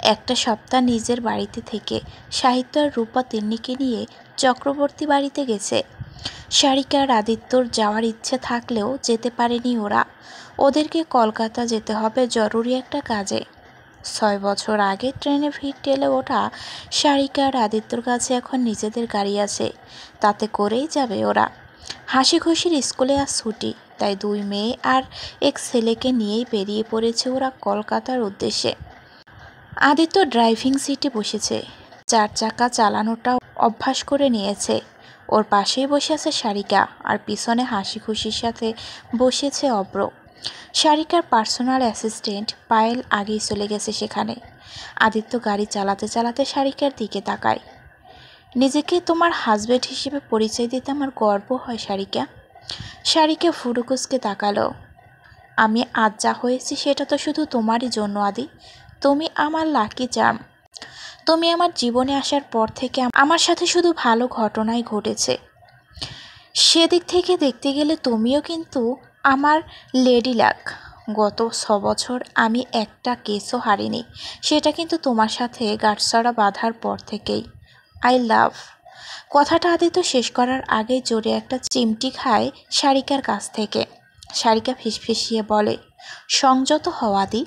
একটা সপ্তাহ নিজের বাড়িতে থেকে সাহিত্য আর রূপা তিন্নিকে নিয়ে চক্রবর্তী বাড়িতে গেছে। সারিকা আর আদিত্যর যাওয়ার ইচ্ছে থাকলেও যেতে পারেনি ওরা। ওদেরকে কলকাতা যেতে হবে জরুরি একটা কাজে। 6 বছর আগে ট্রেনে ভিড় ঠেলে ওঠা সারিকা আর আদিত্যর কাছে এখন নিজেদের গাড়ি আছে, তাতে করেই যাবে ওরা। হাসি খুশির স্কুলে আজ ছুটি, তাই 2 মেয়ে আর এক ছেলেকে নিয়েই বেরিয়ে পড়েছে ওরা কলকাতার উদ্দেশ্যে। আদিত্য ড্রাইভিং সিটে বসেছে, 4 চাকা চালানোটা অভ্যাস করে নিয়েছে। ওর পাশেই বসে আছে সারিকা, আর পিছনে হাসি খুশির সাথে বসেছে অব্র। সারিকার পার্সোনাল অ্যাসিস্ট্যান্ট পায়েল আগেই চলে গেছে সেখানে। আদিত্য গাড়ি চালাতে চালাতে সারিকার দিকে তাকায়। নিজেকে তোমার হাজব্যান্ড হিসেবে পরিচয় দিতে আমার গর্ব হয় সারিকা। সারিকা ফুরুকুসকে তাকালো। আমি আজ যা হয়েছি সেটা তো শুধু তোমারই জন্য আদি। তুমি আমার লাকি চার্ম। তুমি আমার জীবনে আসার পর থেকে আমার সাথে শুধু ভালো ঘটনাই ঘটেছে। সেদিক থেকে দেখতে গেলে তুমিও কিন্তু আমার লেডি লাক। গত 6 বছর আমি একটা কেসও হারিনি, সেটা কিন্তু তোমার সাথে গাঁটছড়া বাঁধার পর থেকেই। I love. কথাটা আদিত্য শেষ করার আগেই জোরে একটা চিমটি খায় সারিকার কাছ থেকে। সারিকা ফিসফিসিয়ে বলে, সংযত হও আদি।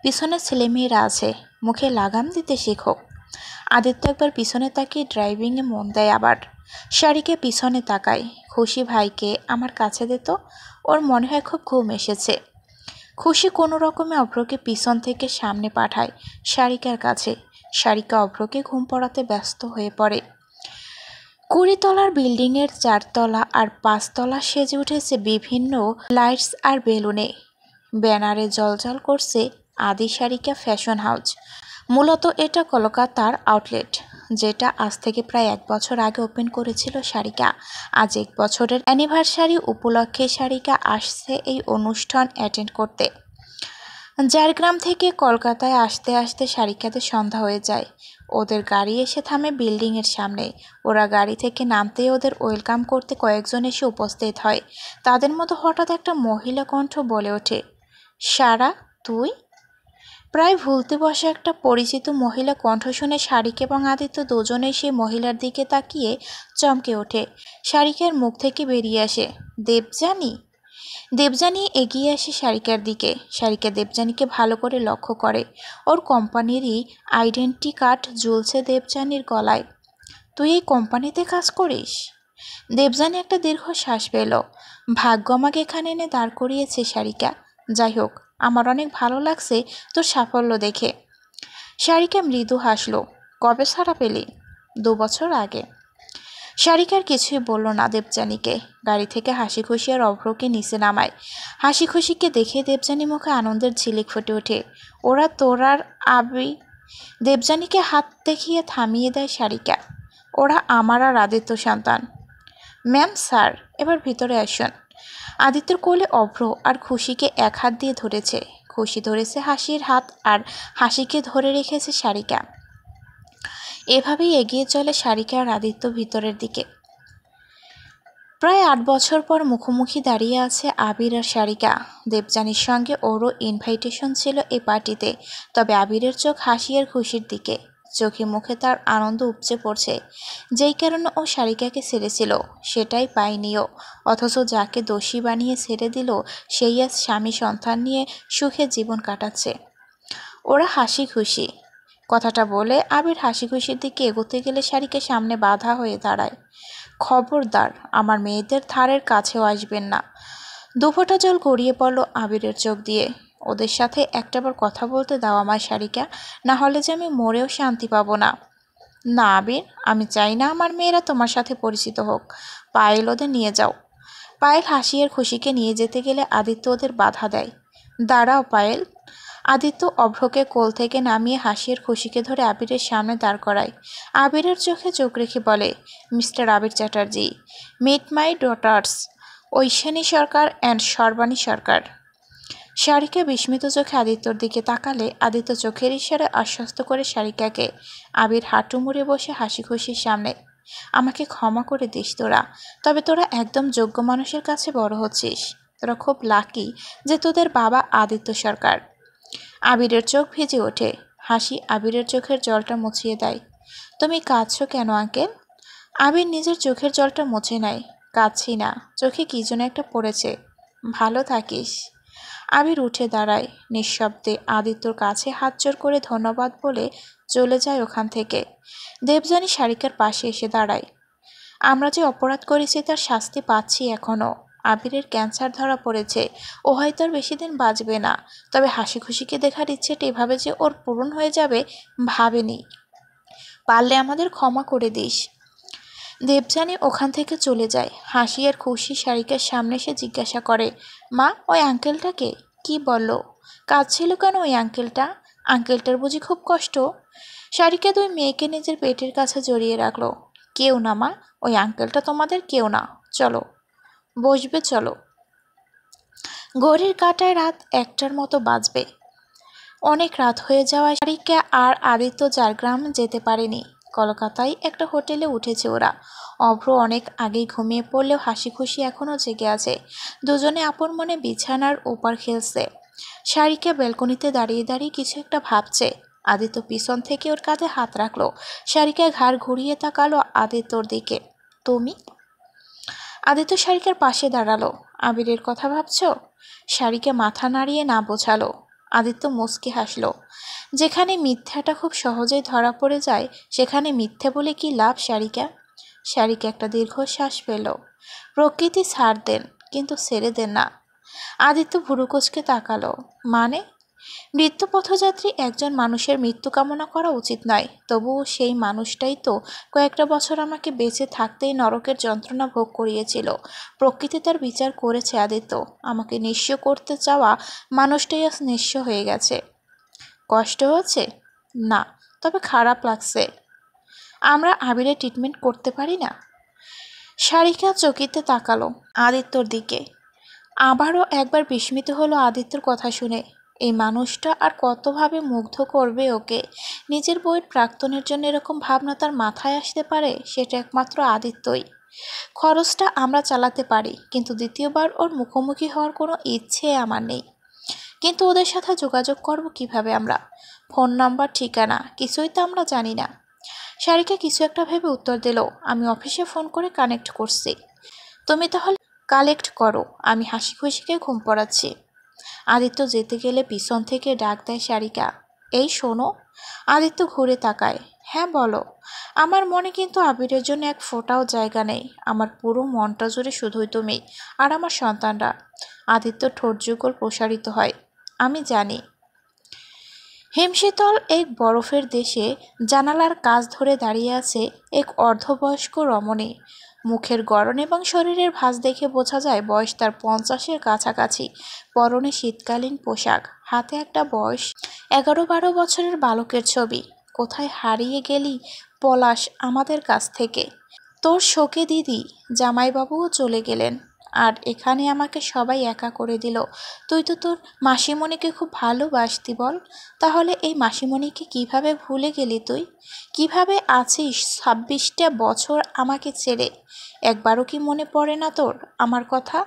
পিছনে ছেলেমেয়েরা আছে, মুখে লাগাম দিতে শেখো। আদিত্য একবার পিছনে তাকিয়ে ড্রাইভিংয়ে মন দেয় আবার। সারিকা পিছনে তাকায়। খুশি ভাইকে আমার কাছে দিত, ওর মনে হয় খুব ঘুম এসেছে। খুশি কোনো রকমে অভ্রকে পিছন থেকে সামনে পাঠায় সারিকার কাছে। সারিকা অভ্রকে ঘুম পড়াতে ব্যস্ত হয়ে পড়ে। 20 তলার বিল্ডিংয়ের 4 তলা আর 5 তলা সেজে উঠেছে বিভিন্ন লাইটস আর বেলুনে। ব্যানারে জলজল করছে আদি সারিকা ফ্যাশন হাউস। মূলত এটা কলকাতার আউটলেট, যেটা আজ থেকে প্রায় 1 বছর আগে ওপেন করেছিল সারিকা। আজ 1 বছরের অ্যানিভার্সারি উপলক্ষে সারিকা আসছে এই অনুষ্ঠান অ্যাটেন্ড করতে। ঝাড়গ্রাম থেকে কলকাতায় আসতে আসতে সারিকাদের সন্ধ্যা হয়ে যায়। ওদের গাড়ি এসে থামে বিল্ডিংয়ের সামনে। ওরা গাড়ি থেকে নামতেই ওদের ওয়েলকাম করতে কয়েকজন এসে উপস্থিত হয়। তাদের মধ্যে হঠাৎ একটা মহিলা কণ্ঠ বলে ওঠে, সারা তুই? প্রায় ভুলতে বসে একটা পরিচিত মহিলা কণ্ঠ শুনে সারিকা এবং আদিত্য দুজনেই সেই মহিলার দিকে তাকিয়ে চমকে ওঠে। সারিকার মুখ থেকে বেরিয়ে আসে, দেবযানী। দেবযানী এগিয়ে আসে সারিকার দিকে। সারিকা দেবযানীকে ভালো করে লক্ষ্য করে। ওর কোম্পানিরই আইডেন্টি কার্ড ঝুলছে দেবযানীর গলায়। তুই এই কোম্পানিতে কাজ করিস? দেবযানী একটা দীর্ঘ শ্বাস পেল। ভাগ্য আমাকে এখানে এনে দাঁড় করিয়েছে সারিকা। যাই হোক, আমার অনেক ভালো লাগছে তোর সাফল্য দেখে। সারিকা মৃদু হাসল। কবে ছাড়া পেলি? 2 বছর আগে। সারিকার কিছুই বলল না দেবযানীকে। গাড়ি থেকে হাসি খুশি আর অভ্রকে নিচে নামায়। হাসি খুশিকে দেখে দেবযানী মুখে আনন্দের ঝিলিক ফুটে ওঠে। ওরা তোরার আবি। দেবযানীকে হাত দেখিয়ে থামিয়ে দেয় সারিকা। ওরা আমার আর আদিত্য সন্তান। ম্যাম স্যার, এবার ভিতরে আসুন। আদিত্যর কোলে অভ্র আর খুশিকে এক হাত দিয়ে ধরেছে। খুশি ধরেছে হাসির হাত, আর হাসিকে ধরে রেখেছে সারিকা। এভাবেই এগিয়ে চলে সারিকা আর আদিত্য ভিতরের দিকে। প্রায় 8 বছর পর মুখোমুখি দাঁড়িয়ে আছে আবির আর সারিকা। দেবযানীর সঙ্গে ওরও ইনভাইটেশন ছিল এই পার্টিতে, তবে আবিরের চোখ হাসি আর খুশির দিকে। চোখে মুখে তার আনন্দ উপচে পড়ছে। যেই কারণে ও সারিকাকে ছেড়েছিল সেটাই পায়নিও, অথচ যাকে দোষী বানিয়ে ছেড়ে দিল সেই আজ স্বামী সন্তান নিয়ে সুখে জীবন কাটাচ্ছে। ওরা হাসি খুশি। কথাটা বলে আবির হাসি খুশির দিকে এগোতে গেলে সারিকা সামনে বাধা হয়ে দাঁড়ায়। খবরদার, আমার মেয়েদের ধারের কাছেও আসবেন না। 2 ফোঁটা জল গড়িয়ে পড়ল আবিরের চোখ দিয়ে। ওদের সাথে একটাবার কথা বলতে দাও আমার সারিকা, না হলে যে আমি মরেও শান্তি পাবো না। না আবির, আমি চাই না আমার মেয়েরা তোমার সাথে পরিচিত হোক। পায়েল ওদের নিয়ে যাও। পায়েল হাসি আর খুশিকে নিয়ে যেতে গেলে আদিত্য ওদের বাধা দেয়। দাঁড়াও পায়েল। আদিত্য অভ্রকে কোল থেকে নামিয়ে হাসি আর খুশিকে ধরে আবিরের সামনে দাঁড় করায়। আবিরের চোখে চোখ রেখে বলে, mister Abir Chatterjee, meet my daughters Aishani Sarkar and Sarbani Sarkar. Sarika বিস্মিত চোখে আদিত্যর দিকে তাকালে আদিত্য চোখের ইশারায় আশ্বস্ত করে সারিকাকে। আবির হাঁটু মুড়ে বসে হাসি খুশির সামনে। আমাকে ক্ষমা করে দিস তোরা, তবে তোরা একদম যোগ্য মানুষের কাছে বড় হচ্ছিস। তোরা খুব লাকি যে তোদের বাবা আদিত্য সরকার। আবিরের চোখ ভিজে ওঠে। হাসি আবিরের চোখের জলটা মুছিয়ে দেয়। তুমি কাঁদছো কেন আঙ্কেল? আবির নিজের চোখের জলটা মুছে নেয়। কাঁদছি না, চোখে কি যেন একটা পড়েছে। ভালো থাকিস। আবির উঠে দাঁড়ায় নিঃশব্দে, আদিত্যর কাছে হাত জোড় করে ধন্যবাদ বলে চলে যায় ওখান থেকে। দেবযানী সারিকার পাশে এসে দাঁড়ায়। আমরা যে অপরাধ করেছি তার শাস্তি পাচ্ছি এখনও। আবিরের ক্যান্সার ধরা পড়েছে, ও হয়তো আর বেশি দিন বাঁচবে না, তবে হাসি খুশিকে দেখার ইচ্ছেটা এভাবে যে ওর পূরণ হয়ে যাবে ভাবেনি। পারলে আমাদের ক্ষমা করে দিস। দেবযানী ওখান থেকে চলে যায়। হাসি আর খুশি সারিকার সামনে এসে জিজ্ঞাসা করে, মা ওই আঙ্কেলটাকে কি বললো? কাঁদছিল কেন ওই আঙ্কেলটা? আঙ্কেলটার বুঝি খুব কষ্ট? সারিকা দুই মেয়েকে নিজের পেটের কাছে জড়িয়ে রাখলো। কেউ না মা, ওই আঙ্কেলটা তোমাদের কেউ না। চলো বসবে, চলো। ঘড়ির কাঁটায় রাত 1টার মতো বাজবে। অনেক রাত হয়ে যাওয়ায় সারিকা আর আদিত্য ঝাড়গ্রাম যেতে পারেনি। কলকাতায় একটা হোটেলে উঠেছে ওরা। অভ্র অনেক আগেই ঘুমিয়ে পড়লেও হাসি খুশি এখনও জেগে আছে। দুজনে আপন মনে বিছানার ওপার খেলছে। সারিকা ব্যালকনিতে দাঁড়িয়ে দাঁড়িয়ে কিছু একটা ভাবছে। আদিত্য পিছন থেকে ওর কাঁধে হাত রাখলো। সারিকা ঘাড় ঘুরিয়ে তাকালো আদিত্যর দিকে। তুমি? আদিত্য সারিকার পাশে দাঁড়ালো। আবিরের কথা ভাবছো? সারিকা মাথা নাড়িয়ে না বোঝালো। আদিত্য মুচকি হাসলো। যেখানে মিথ্যাটা খুব সহজেই ধরা পড়ে যায় সেখানে মিথ্যে বলে কি লাভ সারিকা? সারিকা একটা দীর্ঘশ্বাস পেল। প্রকৃতি ছাড় দেন, কিন্তু ছেড়ে দেন না। আদিত্য ভুরুকুচকে তাকালো। মানে? মৃত্যু পথযাত্রী একজন মানুষের মৃত্যু কামনা করা উচিত নয়, তবুও সেই মানুষটাই তো কয়েকটা বছর আমাকে বেঁচে থাকতেই নরকের যন্ত্রণা ভোগ করিয়েছিল। প্রকৃতি তার বিচার করেছে আদিত্য। আমাকে নিঃস্ব করতে চাওয়া মানুষটাই আজ নিঃস্ব হয়ে গেছে। কষ্ট হচ্ছে? না, তবে খারাপ লাগছে। আমরা আবিরের ট্রিটমেন্ট করতে পারি না? সারিকা চকিতে তাকালো আদিত্যর দিকে। আবারও একবার বিস্মিত হলো আদিত্যর কথা শুনে। এই মানুষটা আর কতভাবে মুগ্ধ করবে ওকে। নিজের বউয়ের প্রাক্তনের জন্য এরকম ভাবনা তার মাথায় আসতে পারে, সেটা একমাত্র আদিত্যই। খরচটা আমরা চালাতে পারি, কিন্তু দ্বিতীয়বার ওর মুখোমুখি হওয়ার কোনো ইচ্ছে আমার নেই। কিন্তু ওদের সাথে যোগাযোগ করব কিভাবে আমরা? ফোন নাম্বার, ঠিকানা কিছুই তো আমরা জানি না। সারিকা কিছু একটা ভেবে উত্তর দিল, আমি অফিসে ফোন করে কানেক্ট করছি। তুমি তাহলে কালেক্ট করো, আমি হাসি খুশিকে ঘুম পড়াচ্ছি। আদিত্য যেতে গেলে পিছন থেকে ডাক দেয় সারিকা, এই শোনো। আদিত্য ঘুরে তাকায়। হ্যাঁ বলো। আমার মনে কিন্তু আবিরের জন্য এক ফোঁটাও জায়গা নেই। আমার পুরো মনটা জুড়ে শুধুই তুমি আর আমার সন্তানরা। আদিত্য ঠোঁট যুগল প্রসারিত হয়। আমি জানি। হিমশীতল এক বরফের দেশে জানালার কাছ ধরে দাঁড়িয়ে আছে এক অর্ধবয়স্ক রমণী। মুখের গড়ন এবং শরীরের ভাঁজ দেখে বোঝা যায় বয়স তার 50-এর কাছাকাছি। পরনে শীতকালীন পোশাক, হাতে একটা বয়স 11-12 বছরের বালকের ছবি। কোথায় হারিয়ে গেলি পলাশ আমাদের কাছ থেকে? তোর শোকে দিদি জামাইবাবুও চলে গেলেন, আর এখানে আমাকে সবাই একা করে দিল। তুই তো তোর মাসিমণিকে খুব ভালোবাসতি বল। তাহলে এই মাসিমণিকে কিভাবে ভুলে গেলি তুই? কিভাবে আছিস 26টা বছর আমাকে ছেড়ে? একবারও কি মনে পড়ে না তোর আমার কথা?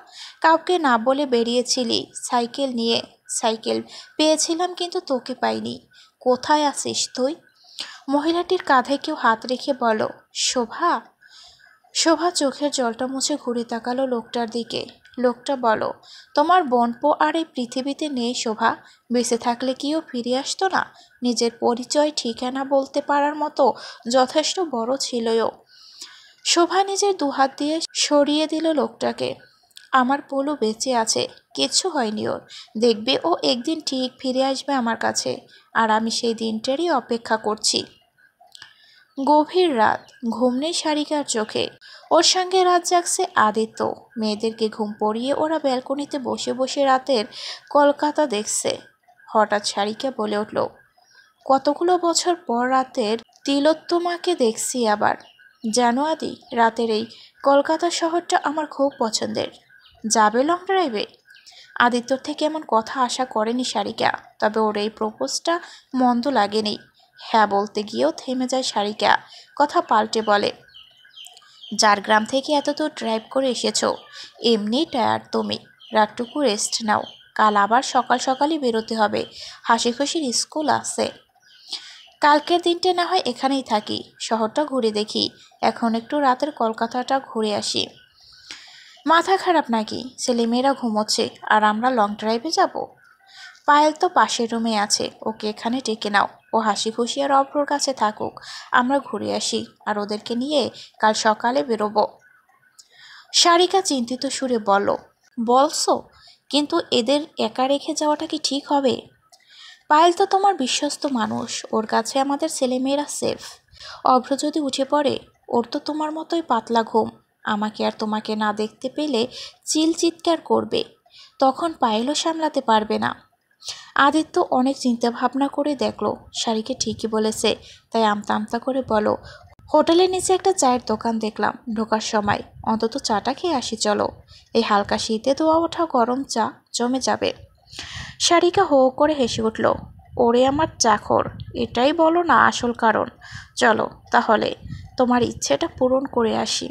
কাউকে না বলে বেরিয়েছিলি সাইকেল নিয়ে। সাইকেল পেয়েছিলাম কিন্তু তোকে পাইনি। কোথায় আছিস তুই? মহিলাটির কাঁধে কেউ হাত রেখে বলো, শোভা। শোভা চোখের জলটা মুছে ঘুরে তাকালো লোকটার দিকে। লোকটা বলো, তোমার বোনপো আর এই পৃথিবীতে নেই শোভা। বেঁচে থাকলে কিও ফিরে আসতো না? নিজের পরিচয় ঠিকানা বলতে পারার মতো যথেষ্ট বড় ছিলও। শোভা নিজের দুহাত দিয়ে সরিয়ে দিল লোকটাকে। আমার পোলু বেঁচে আছে, কিচ্ছু হয়নি ওর। দেখবে ও একদিন ঠিক ফিরে আসবে আমার কাছে, আর আমি সেই দিনটারই অপেক্ষা করছি। গভীর রাত, ঘুম নেই সারিকার চোখে। ওর সঙ্গে রাত জাগছে আদিত্য। মেয়েদেরকে ঘুম পড়িয়ে ওরা ব্যালকনিতে বসে বসে রাতের কলকাতা দেখছে। হঠাৎ সারিকা বলে উঠল, কতগুলো বছর পর রাতের তিলোত্তমাকে দেখছি আবার। জানো আদি, রাতের এই কলকাতা শহরটা আমার খুব পছন্দের। যাবে লং ড্রাইভে? আদিত্যর থেকে এমন কথা আশা করেনি সারিকা, তবে ওর এই প্রপোজটা মন্দ লাগেনি। হ্যাঁ বলতে গিয়েও থেমে যায় সারিকা। কথা পাল্টে বলে, ঝাড়গ্রাম থেকে এত দূর ড্রাইভ করে এসেছো, এমনি টায়ার্ড তুমি। রাতটুকু রেস্ট নাও, কাল আবার সকাল সকালই বেরোতে হবে। হাসি খুশির স্কুল আছে। কালকের দিনটা না হয় এখানেই থাকি, শহরটা ঘুরে দেখি। এখন একটু রাতের কলকাতাটা ঘুরে আসি। মাথা খারাপ নাকি? ছেলেমেয়েরা ঘুমোচ্ছে আর আমরা লং ড্রাইভে যাব? পায়েল তো পাশের রুমে আছে, ওকে এখানে ডেকে নাও। ও হাসি খুশি আর অভ্রর কাছে থাকুক, আমরা ঘুরে আসি আর ওদেরকে নিয়ে কাল সকালে বেরোবো। সারিকা চিন্তিত সুরে বলল, বলছো? কিন্তু এদের একা রেখে যাওয়াটা কি ঠিক হবে? পায়েল তো তোমার বিশ্বস্ত মানুষ, ওর কাছে আমাদের ছেলেমেয়েরা সেফ। অভ্র যদি উঠে পড়ে, ওর তো তোমার মতোই পাতলা ঘুম, আমাকে আর তোমাকে না দেখতে পেলে চিৎকার করবে, তখন পায়েলও সামলাতে পারবে না। আদিত্য অনেক চিন্তা ভাবনা করে দেখলো শাড়িকে ঠিকই বলেছে, তাই আমতা আমতা করে বলো, হোটেলের নিচে একটা চায়ের দোকান দেখলাম, ঢোকার সময় অন্তত চাটা খেয়ে আসি চলো। এই হালকা শীতে ধোয়া ওঠা গরম চা জমে যাবে। শারিকা হো করে হেসে উঠল, ওরে আমার চাকর, এটাই বলো না আসল কারণ? চলো তাহলে, তোমার ইচ্ছেটা পূরণ করে আসি।